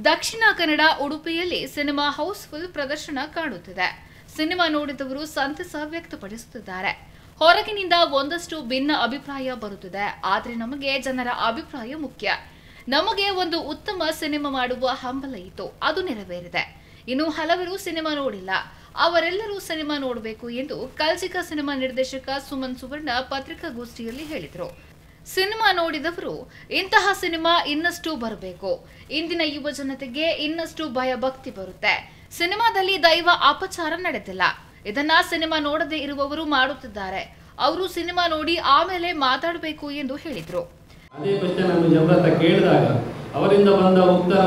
ದಕ್ಷಿಣ ಕನ್ನಡ ಉಡುಪಿಯಲ್ಲಿ cinema house full ಪ್ರದರ್ಶನ ಕಾಣುತ್ತಿದೆ. ಸಿನಿಮಾ ನೋಡಿದವರು ಸಂತಸ ವ್ಯಕ್ತಪಡಿಸುತ್ತಿದ್ದಾರೆ. ಹೊರಗಿನಿಂದ ಒಂದಷ್ಟು ಭಿನ್ನ ಅಭಿಪ್ರಾಯ ಬರುತ್ತಿದೆ. ಆದರೆ ನಮಗೆ ಜನರ ಅಭಿಪ್ರಾಯ ಮುಖ್ಯ. ನಮಗೆ ಒಂದು ಉತ್ತಮ ಸಿನಿಮಾ ಮಾಡುವ ಹಂಬಲ ಇತ್ತು, ಅದು ನೆರವೇರಿದೆ. ಇನ್ನು ಹಲವರು ಸಿನಿಮಾ ನೋಡಿಲ್ಲ, ಅವರೆಲ್ಲರೂ ಸಿನಿಮಾ ನೋಡಬೇಕು ಎಂದು ಕಲ್ಜಿಕ ಸಿನಿಮಾ ನಿರ್ದೇಶಕ ಸುಮನ್ ಸುವರ್ಣ ಪತ್ರಿಕಾಗೋಷ್ಠಿಯಲ್ಲಿ ಹೇಳಿದರು. ಸಿನಿಮಾ ನೋಡಿದವರು ಇಂತಹ ಸಿನಿಮಾ ಇನ್ನಷ್ಟು ಬರಬೇಕು, ಇಂದಿನ ಯುವ ಜನತೆಗೆ ಇನ್ನಷ್ಟು ಭಯ ಭಕ್ತಿ ಬರುತ್ತೆ. ಸಿನಿಮಾದಲ್ಲಿ ದೈವ ಅಪಚಾರ ನಡೆದಿಲ್ಲ, ಇದನ್ನ ಸಿನಿಮಾ ನೋಡದೇ ಇರುವವರು ಮಾಡುತ್ತಿದ್ದಾರೆ. ಅವರು ಸಿನಿಮಾ ನೋಡಿ ಆಮೇಲೆ ಮಾತಾಡಬೇಕು ಎಂದು ಹೇಳಿದರು. ಅದೇ ಕ್ವೆಶ್ಚನ್ ಅನ್ನು ಜಮರತ ಕೇಳಿದಾಗ ಅವರಿಂದ ಬಂದ ಉತ್ತರ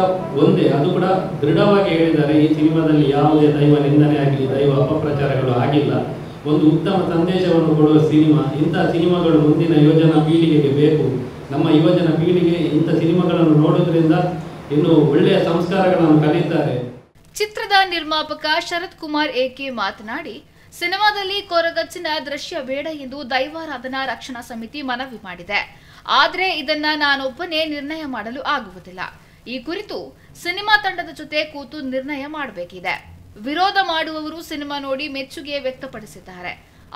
ಒಂದೇ, ಅದು ಕೂಡ ದೃಢವಾಗಿ ಹೇಳಿದ್ದಾರೆ. ಈ ಸಿನಿಮಾದಲ್ಲಿ ಯಾವುದೇ ದೈವ ನಿಂದನೆ ಆಗಲಿ, ದೈವ ಅಪಪ್ರಚಾರಗಳು ಆಗಿಲ್ಲ. ಒಂದು ಉತ್ತಮ ಸಂದೇಶವನ್ನು ಕೊಡುವ ಸಿನಿಮಾ. ಇಂಥ ಸಿನಿಮಾಗಳು ಮುಂದಿನ ಯುವಜನ ಪೀಳಿಗೆಗೆ ಬೇಕು. ನಮ್ಮ ಯುವಜನ ಪೀಳಿಗೆ ಇಂಥ ಸಿನಿಮಾಗಳನ್ನು ನೋಡೋದ್ರಿಂದ ಇನ್ನು ಒಳ್ಳೆಯ ಸಂಸ್ಕಾರಗಳನ್ನು ಕಲಿತಾರೆ. ಚಿತ್ರದ ನಿರ್ಮಾಪಕ ಶರತ್ ಕುಮಾರ್ ಎಕೆ ಮಾತನಾಡಿ, ಸಿನಿಮಾದಲ್ಲಿ ಕೊರಗಚ್ಚಿನ ದೃಶ್ಯ ಬೇಡ ಎಂದು ದೈವಾರಾಧನಾ ರಕ್ಷಣಾ ಸಮಿತಿ ಮನವಿ ಮಾಡಿದೆ. ಆದರೆ ಇದನ್ನ ನಾನೊಬ್ಬನೇ ನಿರ್ಣಯ ಮಾಡಲು ಆಗುವುದಿಲ್ಲ. ಈ ಕುರಿತು ಸಿನಿಮಾ ತಂಡದ ಜೊತೆ ಕೂತು ನಿರ್ಣಯ ಮಾಡಬೇಕಿದೆ. ವಿರೋಧ ಮಾಡುವವರು ಸಿನಿಮಾ ನೋಡಿ ಮೆಚ್ಚುಗೆ ವ್ಯಕ್ತಪಡಿಸಿದ್ದಾರೆ,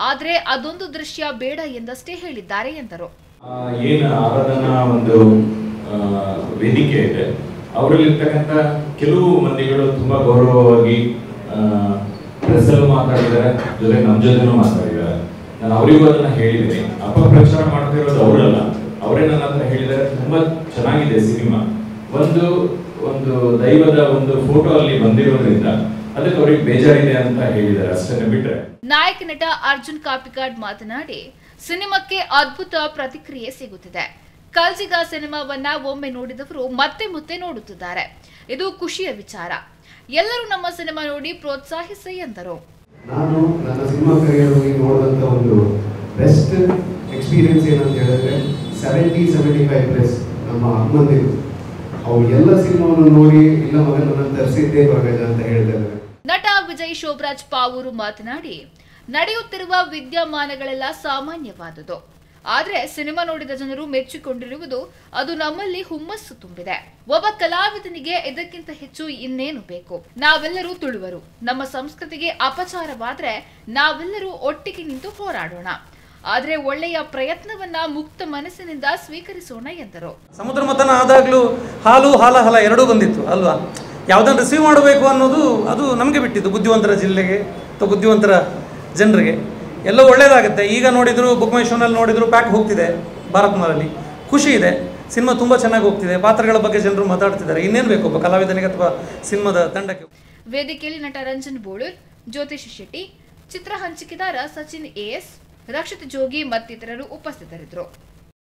ಆದರೆ ಅದೊಂದು ದೃಶ್ಯ ಬೇಡ ಎಂದಷ್ಟೇ ಹೇಳಿದ್ದಾರೆ ಎಂದರು. ಏನು ಆರಾಧನಾ ಒಂದು ವೇದಿಕೆ ಇದೆ, ಅವರಲ್ಲಿರ್ತಕ್ಕಂಥ ಕೆಲವು ಮಂದಿಗಳು ತುಂಬಾ ಗೌರವವಾಗಿ ಪ್ರೆಸ್ಸಲ್ಲೂ ಮಾತಾಡಿದ್ದಾರೆ, ಜೊತೆ ನಮ್ಮ ಜೊತೆನೂ ಮಾತಾಡಿದ್ದಾರೆ. ನಾನು ಅವರಿಗೂ ಅದನ್ನ ಹೇಳಿದ್ದೀನಿ. ಅಪಪ್ರಚಾರ ಮಾಡ್ತಾ ಇರೋದು ಅವರಲ್ಲ, ಅವರೇ ನನ್ನ ಹತ್ರ ಹೇಳಿದ್ದಾರೆ, ತುಂಬಾ ಚೆನ್ನಾಗಿದೆ ಸಿನಿಮಾ, ಒಂದು ದೈವದ ಒಂದು ಫೋಟೋ ಅಲ್ಲಿ ಬಂದಿರೋದ್ರಿಂದ ಅದಕ್ಕೆ ಅವ್ರಿಗೆ ಬೇಜಾರಿದೆ ಅಂತ ಹೇಳಿದ್ದಾರೆ, ಅಷ್ಟನ್ನೇ ಬಿಟ್ರೆ. ನಾಯಕ ನಟ ಅರ್ಜುನ್ ಕಾಪಿಕಾಡ್ ಮಾತನಾಡಿ, ಸಿನಿಮಾಕ್ಕೆ ಅದ್ಭುತ ಪ್ರತಿಕ್ರಿಯೆ ಸಿಗುತ್ತಿದೆ. ಕಲ್ಜಿಗ ಸಿನಿಮಾವನ್ನ ಒಮ್ಮೆ ನೋಡಿದವರು ಮತ್ತೆ ಮತ್ತೆ ನೋಡುತ್ತಿದ್ದಾರೆ. ಇದು ಖುಷಿಯ ವಿಚಾರ. ಎಲ್ಲರೂ ನಮ್ಮ ಸಿನಿಮಾ ನೋಡಿ ಪ್ರೋತ್ಸಾಹಿಸಿ ಎಂದರು. ನಾನು ನನ್ನ ಸಿನಿಮಾ ಕರಿಯರ್ನಲ್ಲಿ ನೋಡಿದಂತ ಒಂದು ಬೆಸ್ಟ್ ಎಕ್ಸ್ಪೀರಿಯನ್ಸ್ ಏನಂತ ಹೇಳಿದ್ರೆ 70-75+ ನಮ್ಮ ಅಮ್ಮಂದಿರು ಅವ್ರು ಎಲ್ಲ ಸಿನಿಮಾವನ್ನು ನೋಡಿ ಇಲ್ಲ ಮಗ ನನ್ನ ತರಿಸಿದ್ದೇ ಹೊರಗಜ ಅಂತ ಹೇಳ್ತಾರೆ. ನಟ ವಿಜಯ್ ಶೋಭರಾಜ್ ಪಾವೂರು ಮಾತನಾಡಿ, ನಡೆಯುತ್ತಿರುವ ವಿದ್ಯಮಾನಗಳೆಲ್ಲ ಸಾಮಾನ್ಯವಾದುದು. ಆದರೆ ಸಿನಿಮಾ ನೋಡಿದ ಜನರು ಮೆಚ್ಚಿಕೊಂಡಿರುವುದು ಅದು ನಮ್ಮಲ್ಲಿ ಹುಮ್ಮಸ್ಸು ತುಂಬಿದೆ. ಒಬ್ಬ ಕಲಾವಿದನಿಗೆ ಇದಕ್ಕಿಂತ ಹೆಚ್ಚು ಇನ್ನೇನು ಬೇಕು? ನಾವೆಲ್ಲರೂ ತುಳುವರು. ನಮ್ಮ ಸಂಸ್ಕೃತಿಗೆ ಅಪಚಾರವಾದ್ರೆ ನಾವೆಲ್ಲರೂ ಒಟ್ಟಿಗೆ ನಿಂತು ಹೋರಾಡೋಣ. ಆದರೆ ಒಳ್ಳೆಯ ಪ್ರಯತ್ನವನ್ನ ಮುಕ್ತ ಮನಸ್ಸಿನಿಂದ ಸ್ವೀಕರಿಸೋಣ ಎಂದರು. ಸಮುದ್ರ ಮಥನ ಆದಾಗ್ಲೂ ಹಾಲು ಹಾಲಾಹಲ ಎರಡೂ ಬಂದಿತ್ತು ಅಲ್ವಾ? ಯಾವುದನ್ನು ರಿಸೀವ್ ಮಾಡಬೇಕು ಅನ್ನೋದು ಅದು ನಮಗೆ ಬಿಟ್ಟಿದ್ದು, ಬುದ್ಧಿವಂತರ ಜಿಲ್ಲೆಗೆ ಅಥವಾ ಬುದ್ಧಿವಂತರ ಜನರಿಗೆ ಎಲ್ಲ ಒಳ್ಳೇದಾಗುತ್ತೆ. ಈಗ ನೋಡಿದ್ರು ಬುಕ್ ಮೈ ಶೋನಲ್ಲಿ ನೋಡಿದ್ರು ಪ್ಯಾಕ್ ಹೋಗ್ತಿದೆ ಭಾರತ್ ಮಾಲಲ್ಲಿ, ಖುಷಿ ಇದೆ. ಸಿನಿಮಾ ತುಂಬ ಚೆನ್ನಾಗಿ ಹೋಗ್ತಿದೆ, ಪಾತ್ರಗಳ ಬಗ್ಗೆ ಜನರು ಮಾತಾಡ್ತಿದ್ದಾರೆ. ಇನ್ನೇನು ಬೇಕು ಒಬ್ಬ ಕಲಾವಿದನಿಗೆ ಅಥವಾ ಸಿನಿಮಾದ ತಂಡಕ್ಕೆ? ವೇದಿಕೆಯಲ್ಲಿ ನಟ ರಂಜನ್ ಬೋಳೂರ್, ಜ್ಯೋತಿಷ್ ಶೆಟ್ಟಿ, ಚಿತ್ರ ಹಂಚಿಕೆದಾರ ಸಚಿನ್ ಎಎಸ್, ರಕ್ಷಿತ್ ಜೋಗಿ ಮತ್ತಿತರರು ಉಪಸ್ಥಿತರಿದ್ದರು.